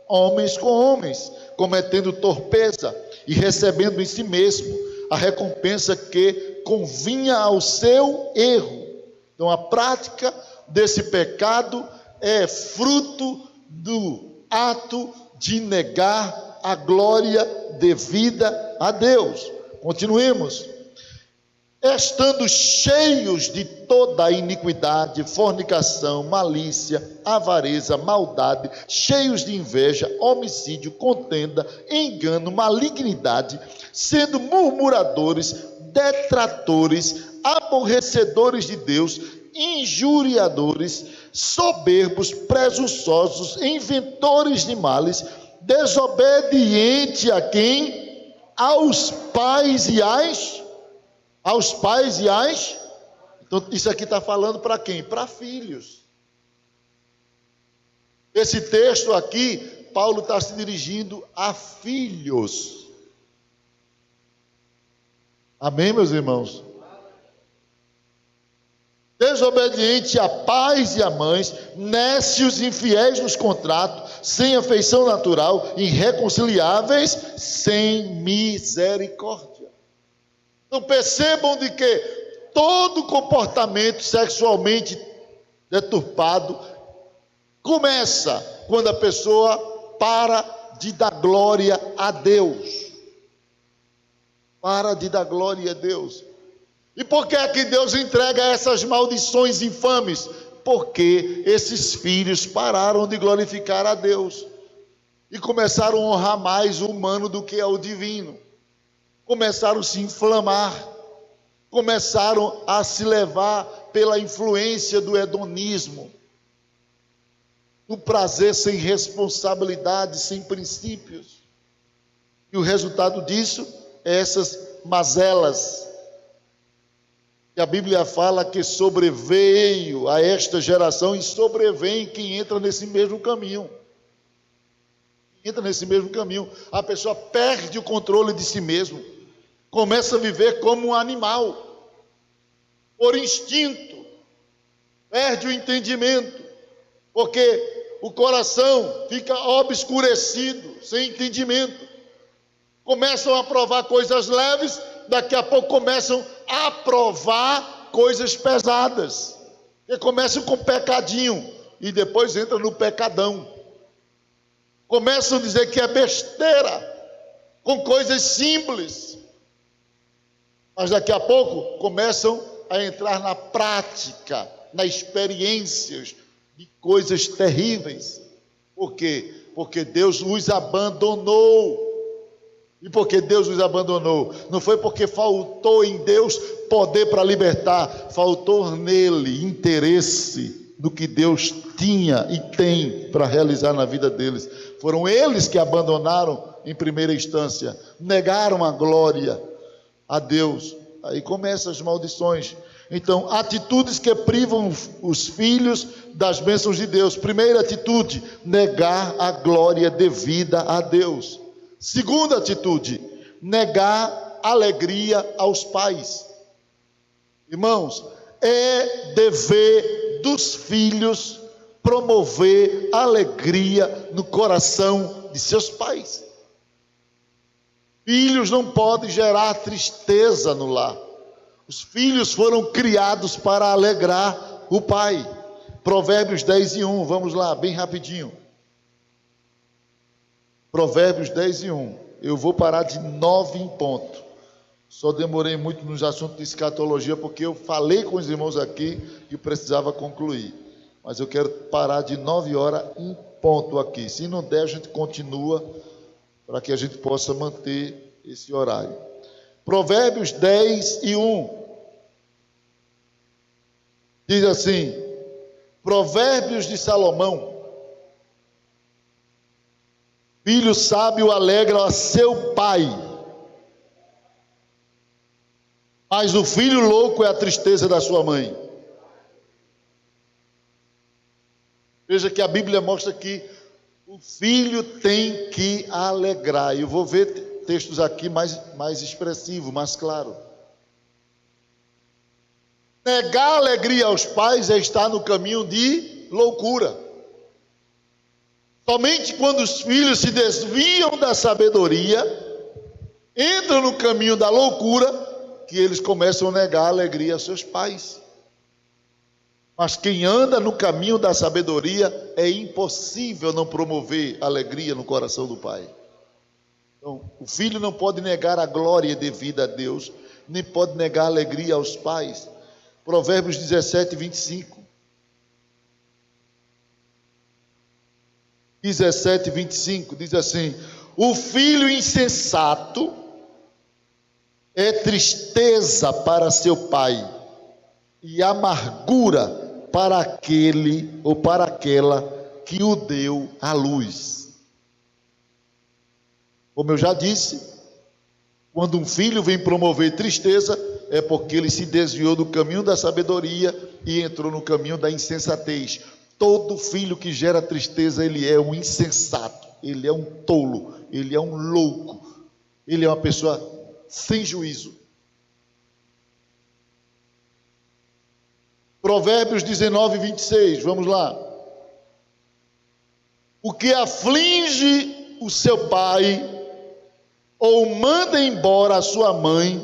homens com homens, cometendo torpeza e recebendo em si mesmo a recompensa que convinha ao seu erro. Então a prática desse pecado é fruto do ato de negar a glória devida a Deus. Continuemos. Estando cheios de toda a iniquidade, fornicação, malícia, avareza, maldade, cheios de inveja, homicídio, contenda, engano, malignidade, sendo murmuradores, detratores, aborrecedores de Deus, injuriadores, soberbos, presunçosos, inventores de males, desobediente a quem? Aos pais e às... Então isso aqui está falando para quem? Para filhos. Esse texto aqui, Paulo está se dirigindo a filhos. Amém, meus irmãos? Desobediente a pais e a mães, nécios, infiéis nos contratos, sem afeição natural, irreconciliáveis, sem misericórdia. Então percebam de que todo comportamento sexualmente deturpado começa quando a pessoa para de dar glória a Deus. Para de dar glória a Deus. E por que é que Deus entrega essas maldições infames? Porque esses filhos pararam de glorificar a Deus e começaram a honrar mais o humano do que ao divino. Começaram a se inflamar, começaram a se levar pela influência do hedonismo, do prazer sem responsabilidade, sem princípios. E o resultado disso é essas mazelas, que a Bíblia fala que sobreveio a esta geração e sobrevém quem entra nesse mesmo caminho. A pessoa perde o controle de si mesmo, começa a viver como um animal, por instinto, perde o entendimento, porque o coração fica obscurecido, sem entendimento. Começam a provar coisas leves, daqui a pouco começam a provar coisas pesadas, que começam com pecadinho e depois entram no pecadão. Começam a dizer que é besteira, com coisas simples, mas daqui a pouco começam a entrar na prática, nas experiências de coisas terríveis. Por quê? Porque Deus os abandonou. E porque Deus os abandonou? Não foi porque faltou em Deus poder para libertar, faltou nele interesse do que Deus tinha e tem para realizar na vida deles. Foram eles que abandonaram em primeira instância, negaram a glória a Deus. Aí começam as maldições. Então, atitudes que privam os filhos das bênçãos de Deus. Primeira atitude, negar a glória devida a Deus. Segunda atitude, negar alegria aos pais. Irmãos, é dever dos filhos promover alegria no coração de seus pais. Filhos não podem gerar tristeza no lar. Os filhos foram criados para alegrar o pai. Provérbios 10:1, vamos lá, bem rapidinho. Provérbios 10:1. Eu vou parar de 9 em ponto. Só demorei muito nos assuntos de escatologia, porque eu falei com os irmãos aqui que precisava concluir. Mas eu quero parar de 9 horas em ponto aqui. Se não der, a gente continua, para que a gente possa manter esse horário. Provérbios 10:1. Diz assim: Provérbios de Salomão. Filho sábio alegra a seu pai, mas o filho louco é a tristeza da sua mãe. Veja que a Bíblia mostra que o filho tem que alegrar. Eu vou ver textos aqui mais expressivos, mais claros. Negar alegria aos pais é estar no caminho de loucura. Somente quando os filhos se desviam da sabedoria, entram no caminho da loucura, que eles começam a negar a alegria aos seus pais. Mas quem anda no caminho da sabedoria, é impossível não promover alegria no coração do pai. Então, o filho não pode negar a glória devida a Deus, nem pode negar a alegria aos pais. Provérbios 17:25. 17:25 diz assim: o filho insensato é tristeza para seu pai e amargura para aquele ou para aquela que o deu à luz. Como eu já disse, quando um filho vem promover tristeza, é porque ele se desviou do caminho da sabedoria e entrou no caminho da insensatez. Todo filho que gera tristeza, ele é um insensato, ele é um tolo, ele é um louco, ele é uma pessoa sem juízo. Provérbios 19:26, vamos lá. O que aflige o seu pai, ou manda embora a sua mãe,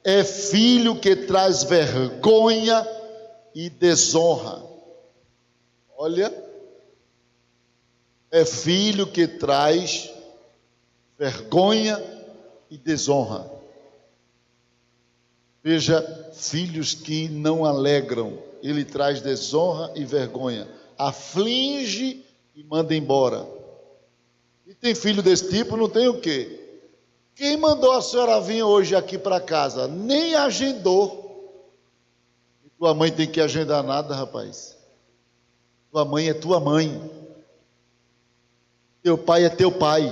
é filho que traz vergonha e desonra. Olha, é filho que traz vergonha e desonra. Veja, filhos que não alegram, ele traz desonra e vergonha, aflige e manda embora. E tem filho desse tipo, não tem o quê? Quem mandou a senhora vir hoje aqui para casa? Nem agendou. E tua mãe tem que agendar nada, rapaz. Tua mãe é tua mãe. Teu pai é teu pai.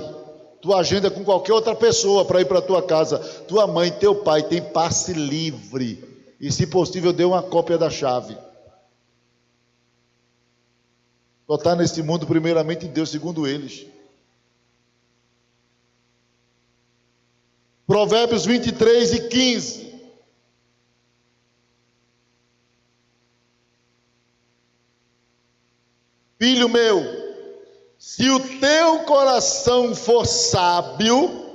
Tu agenda com qualquer outra pessoa para ir para tua casa. Tua mãe, teu pai tem passe livre. E se possível, dê uma cópia da chave. Só está nesse mundo primeiramente em Deus, segundo eles. Provérbios 23:15. Filho meu, se o teu coração for sábio,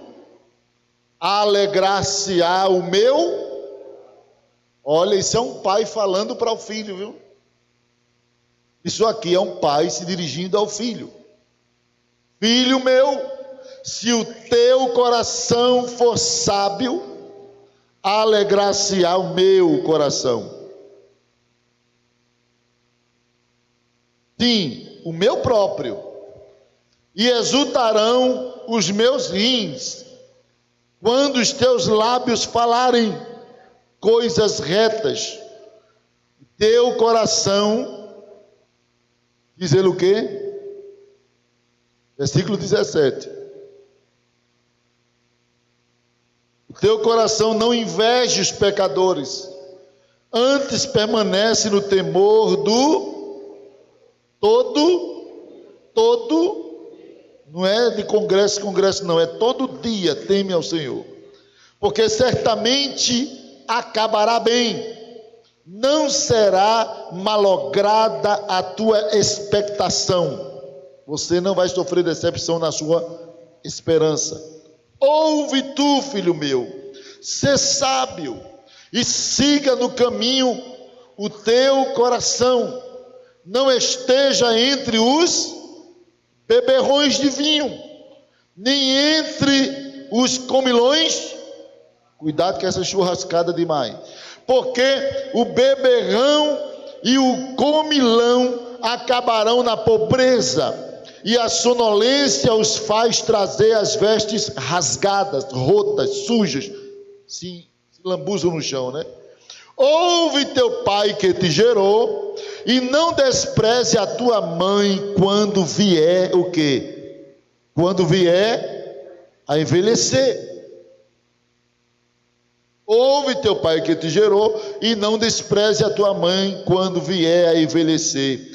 alegrar-se-á o meu. Olha, isso é um pai falando para o filho, viu? Isso aqui é um pai se dirigindo ao filho. Filho meu, se o teu coração for sábio, alegrar-se-á o meu coração. Sim, o meu próprio. E exultarão os meus rins, quando os teus lábios falarem coisas retas, teu coração, diz ele o quê? Versículo 17. O teu coração não inveje os pecadores, antes permanece no temor do todo, não é de congresso, não, é todo dia teme ao Senhor, porque certamente acabará bem, não será malograda a tua expectação, você não vai sofrer decepção na sua esperança. Ouve tu, filho meu, sê sábio e siga no caminho o teu coração, não esteja entre os beberrões de vinho, nem entre os comilões, cuidado com essa churrascada demais, porque o beberrão e o comilão acabarão na pobreza, e a sonolência os faz trazer as vestes rasgadas, rotas, sujas, se lambuzam no chão, né? Ouve teu pai que te gerou, e não despreze a tua mãe quando vier o quê? Quando vier a envelhecer. Ouve teu pai que te gerou, e não despreze a tua mãe quando vier a envelhecer.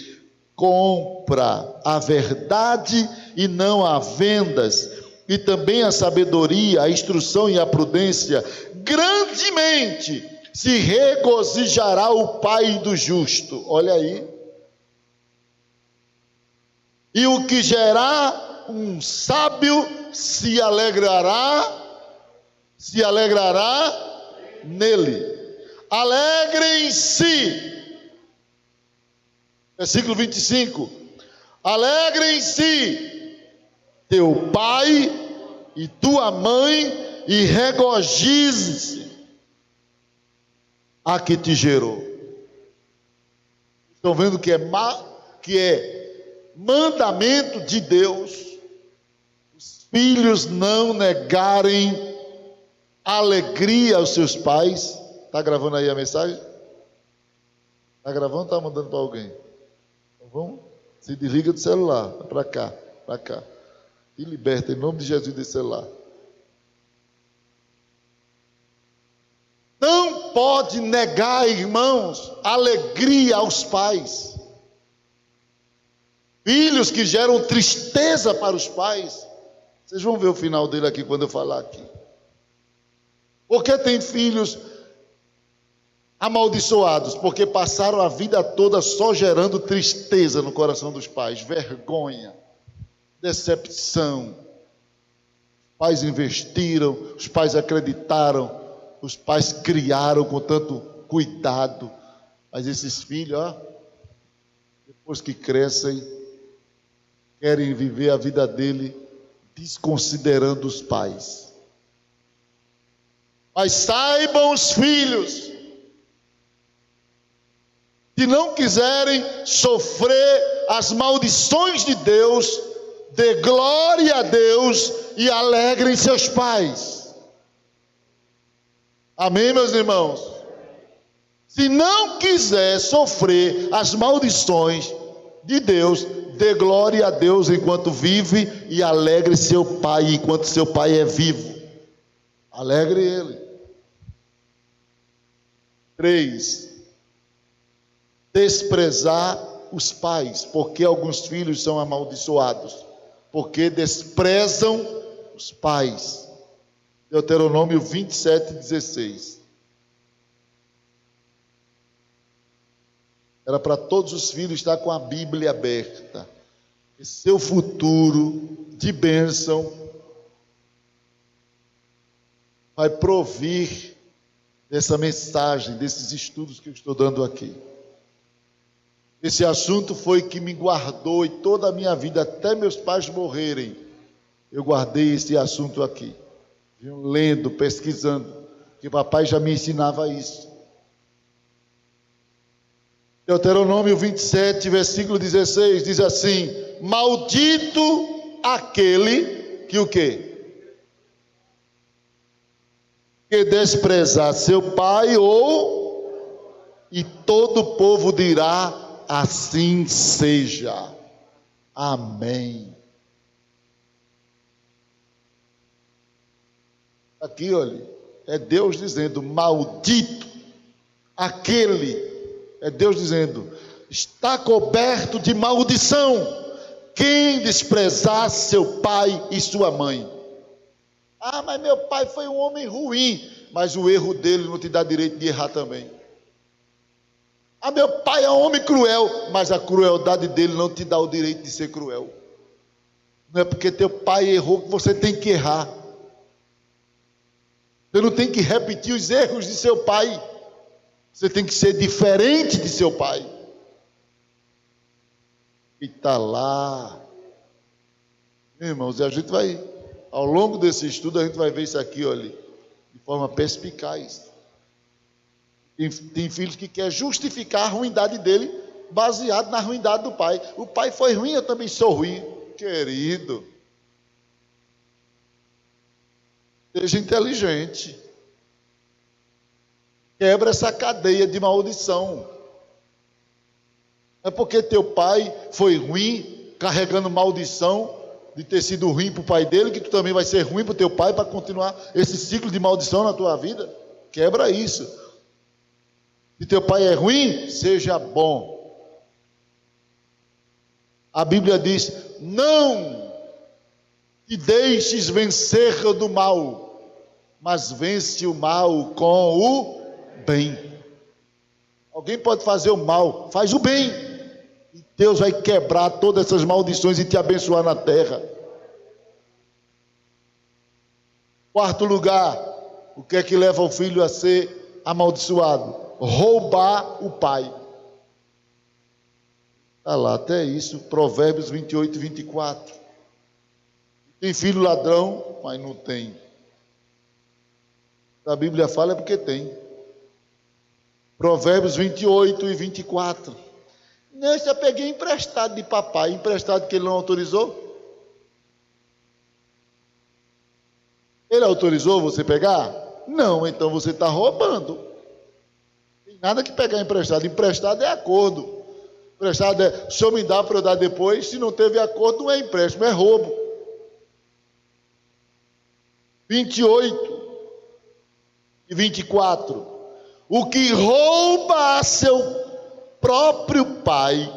Compra a verdade e não a vendas, e também a sabedoria, a instrução e a prudência. Grandemente se regozijará o pai do justo. Olha aí. E o que gerar um sábio se alegrará nele. Alegrem-se. Versículo 25. Alegrem-se teu pai e tua mãe, e regozije-se a que te gerou. Estão vendo que é mandamento de Deus os filhos não negarem alegria aos seus pais. Está gravando aí a mensagem? Está gravando ou está mandando para alguém? Vamos, se desliga do celular, para cá, e liberta em nome de Jesus desse celular. Não pode negar, irmãos, alegria aos pais. Filhos que geram tristeza para os pais. Vocês vão ver o final dele aqui quando eu falar aqui. Porque tem filhos amaldiçoados, porque passaram a vida toda só gerando tristeza no coração dos pais, vergonha, decepção. Os pais investiram, os pais acreditaram, os pais criaram com tanto cuidado, mas esses filhos, depois que crescem, querem viver a vida dele desconsiderando os pais. Mas saibam os filhos, se não quiserem sofrer as maldições de Deus, dê glória a Deus e alegrem seus pais. Amém, meus irmãos? Se não quiser sofrer as maldições de Deus, dê glória a Deus enquanto vive e alegre seu pai enquanto seu pai é vivo. Alegre ele. 3. Desprezar os pais, porque alguns filhos são amaldiçoados, porque desprezam os pais. Deuteronômio 27:16. Era para todos os filhos estar com a Bíblia aberta. E seu futuro de bênção vai provir dessa mensagem, desses estudos que eu estou dando aqui. Esse assunto foi que me guardou e toda a minha vida, até meus pais morrerem, eu guardei esse assunto aqui. Venho lendo, pesquisando, que papai já me ensinava isso. Deuteronômio 27, versículo 16, diz assim: maldito aquele que o quê? que desprezar seu pai, e todo o povo dirá: assim seja. Amém. Aqui, olha, é Deus dizendo: maldito aquele, é Deus dizendo, está coberto de maldição quem desprezar seu pai e sua mãe. Ah, mas meu pai foi um homem ruim. Mas o erro dele não te dá direito de errar também. Ah, meu pai é um homem cruel. Mas a crueldade dele não te dá o direito de ser cruel. Não é porque teu pai errou que você tem que errar. Você não tem que repetir os erros de seu pai. Você tem que ser diferente de seu pai. E está lá. Irmãos, e a gente vai, ao longo desse estudo, a gente vai ver isso aqui, olha, de forma perspicaz. Tem filhos que querem justificar a ruindade dele, baseado na ruindade do pai. O pai foi ruim, eu também sou ruim. Querido, seja inteligente. Quebra essa cadeia de maldição. Não é porque teu pai foi ruim, carregando maldição de ter sido ruim para o pai dele, que tu também vai ser ruim para o teu pai, para continuar esse ciclo de maldição na tua vida. Quebra isso. Se teu pai é ruim, seja bom. A Bíblia diz: não te deixes vencer do mal, mas vence o mal com o bem. Alguém pode fazer o mal, faz o bem, e Deus vai quebrar todas essas maldições e te abençoar na terra. Quarto lugar, o que é que leva o filho a ser amaldiçoado? Roubar o pai. Está lá, até isso, Provérbios 28 e 24. Tem filho ladrão, mas não tem. A Bíblia fala é porque tem. Provérbios 28 e 24. Não, eu só peguei emprestado de papai, emprestado que ele não autorizou. Ele autorizou você pegar? Não, então você está roubando. Não tem nada que pegar emprestado. Emprestado é acordo. Emprestado é, o senhor me dá para eu dar depois. Se não teve acordo, não é empréstimo, é roubo. 28 e 24. O que rouba a seu próprio pai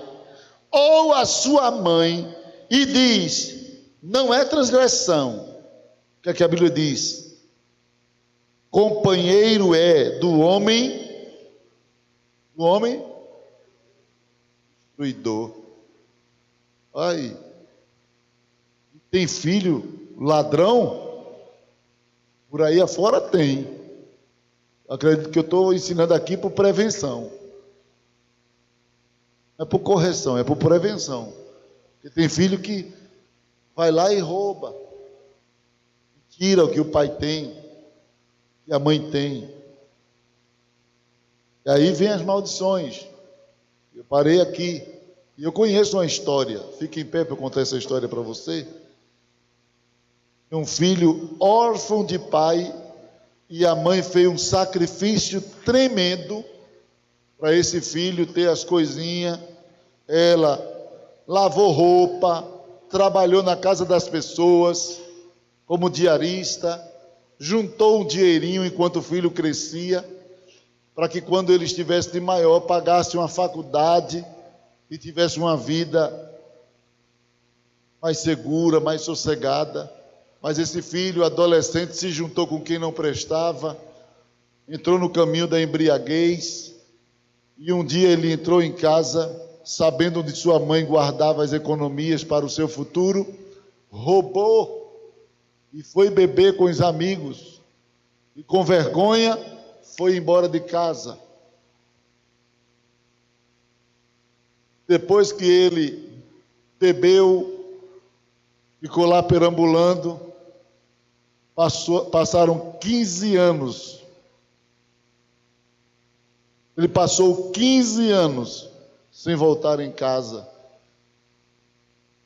ou a sua mãe e diz: não é transgressão. O que é que a Bíblia diz? Companheiro é do homem destruidor. Aí, tem filho ladrão? Por aí afora tem. Acredito que eu estou ensinando aqui por prevenção. Não é por correção, é por prevenção. Porque tem filho que vai lá e rouba. Tira o que o pai tem, que a mãe tem. E aí vem as maldições. Eu parei aqui. E eu conheço uma história. Fique em pé para eu contar essa história para você. Um filho órfão de pai, e a mãe fez um sacrifício tremendo para esse filho ter as coisinhas. Ela lavou roupa, trabalhou na casa das pessoas como diarista, juntou um dinheirinho enquanto o filho crescia, para que quando ele estivesse de maior pagasse uma faculdade e tivesse uma vida mais segura, mais sossegada. Mas esse filho adolescente se juntou com quem não prestava, entrou no caminho da embriaguez, e um dia ele entrou em casa, sabendo onde sua mãe guardava as economias para o seu futuro, roubou e foi beber com os amigos, e com vergonha foi embora de casa. Depois que ele bebeu, ficou lá perambulando, passaram 15 anos. Ele passou 15 anos sem voltar em casa.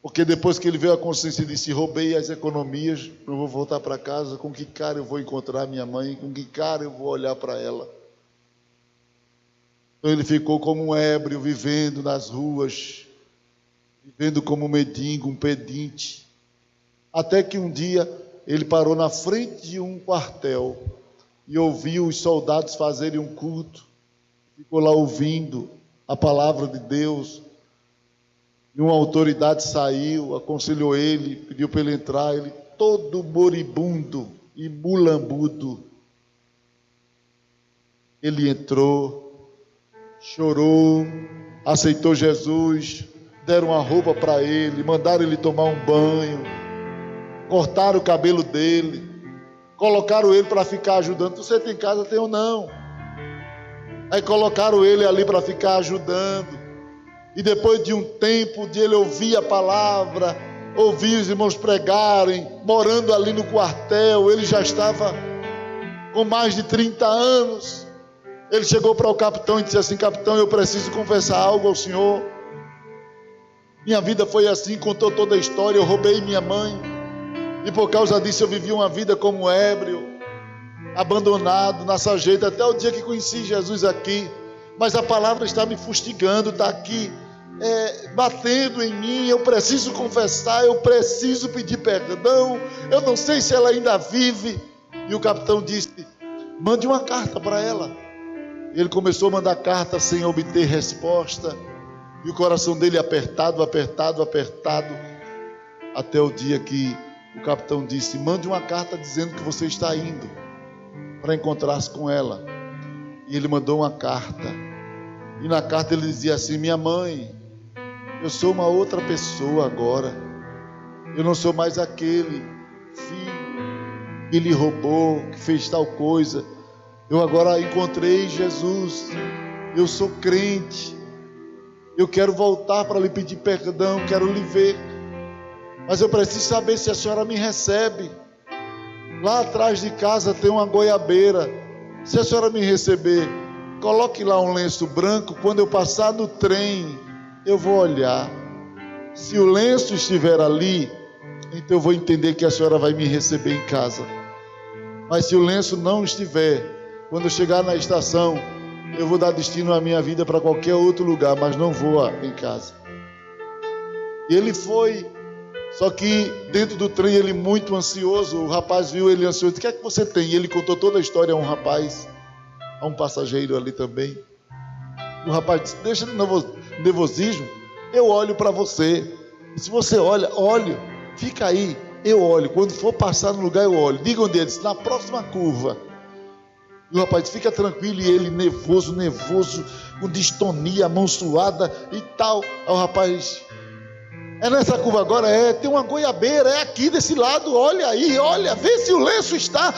Porque depois que ele veio à consciência e disse: roubei as economias, não vou voltar para casa, com que cara eu vou encontrar minha mãe? Com que cara eu vou olhar para ela? Então ele ficou como um ébrio, vivendo nas ruas, vivendo como um mendigo, um pedinte. Até que um dia ele parou na frente de um quartel e ouviu os soldados fazerem um culto. Ficou lá ouvindo a palavra de Deus. E uma autoridade saiu, aconselhou ele, pediu para ele entrar. Ele, todo moribundo e mulambudo, ele entrou, chorou, aceitou Jesus, deram uma roupa para ele, mandaram ele tomar um banho, cortaram o cabelo dele, colocaram ele para ficar ajudando. Você tem casa, tem ou não? Aí colocaram ele ali para ficar ajudando. E depois de um tempo de ele ouvir a palavra, ouvir os irmãos pregarem, morando ali no quartel, ele já estava com mais de 30 anos. Ele chegou para o capitão e disse assim: capitão, eu preciso confessar algo ao senhor. Minha vida foi assim, contou toda a história. Eu roubei minha mãe e por causa disso eu vivi uma vida como ébrio, abandonado, na sarjeta, até o dia que conheci Jesus aqui. Mas a palavra está me fustigando, está aqui batendo em mim. Eu preciso confessar, eu preciso pedir perdão. Eu não sei se ela ainda vive. E o capitão disse: mande uma carta para ela. Ele começou a mandar carta sem obter resposta, e o coração dele apertado, até o dia que o capitão disse: mande uma carta dizendo que você está indo para encontrar-se com ela. E ele mandou uma carta, e na carta ele dizia assim: minha mãe, eu sou uma outra pessoa agora. Eu não sou mais aquele filho que lhe roubou, que fez tal coisa. Eu agora encontrei Jesus, eu sou crente, eu quero voltar para lhe pedir perdão, quero lhe ver, mas eu preciso saber se a senhora me recebe. Lá atrás de casa tem uma goiabeira, se a senhora me receber, coloque lá um lenço branco, quando eu passar no trem, eu vou olhar, se o lenço estiver ali, então eu vou entender que a senhora vai me receber em casa. Mas se o lenço não estiver, quando eu chegar na estação, eu vou dar destino à minha vida para qualquer outro lugar, mas não vou em casa. E ele foi, só que dentro do trem, ele muito ansioso, o rapaz viu ele ansioso, disse: o que é que você tem? E ele contou toda a história a um rapaz, a um passageiro ali também. O rapaz disse: deixa de nervosismo, eu olho para você. E se você olha, fica aí, eu olho. Quando for passar no lugar, eu olho. Diga onde ele disse: na próxima curva. E o rapaz disse: fica tranquilo. E ele nervoso, com distonia, a mão suada e tal. Aí o rapaz: é nessa curva agora? Tem uma goiabeira, é aqui desse lado, olha aí, olha, vê se o lenço está,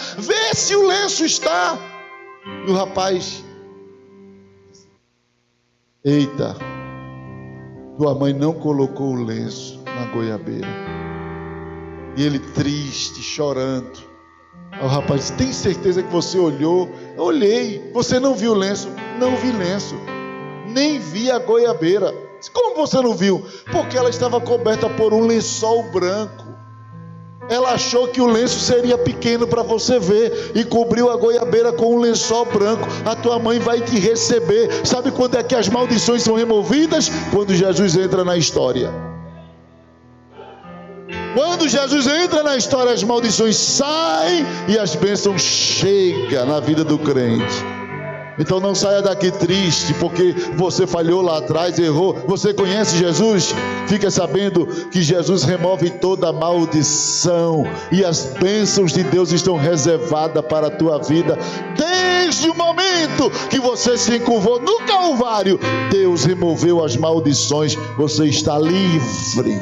E o rapaz: eita, tua mãe não colocou o lenço na goiabeira. E ele triste, chorando. Aí o rapaz disse: tem certeza que você olhou? Eu olhei. Você não viu o lenço? Não vi lenço, nem vi a goiabeira. Como você não viu? Porque ela estava coberta por um lençol branco. Ela achou que o lenço seria pequeno para você ver e cobriu a goiabeira com um lençol branco. A tua mãe vai te receber. Sabe quando é que as maldições são removidas? Quando Jesus entra na história. Quando Jesus entra na história, as maldições saem e as bênçãos chegam na vida do crente. Então não saia daqui triste porque você falhou lá atrás, errou. Você conhece Jesus? Fica sabendo que Jesus remove toda maldição e as bênçãos de Deus estão reservadas para a tua vida. Desde o momento que você se encurvou no Calvário, Deus removeu as maldições. Você está livre.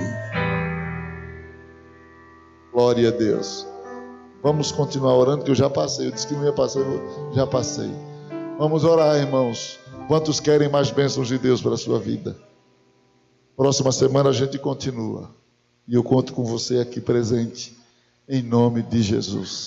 Glória a Deus. Vamos continuar orando, que eu já passei. Eu disse que não ia passar, eu já passei. Vamos orar, irmãos. Quantos querem mais bênçãos de Deus para a sua vida? Próxima semana a gente continua. E eu conto com você aqui presente, em nome de Jesus.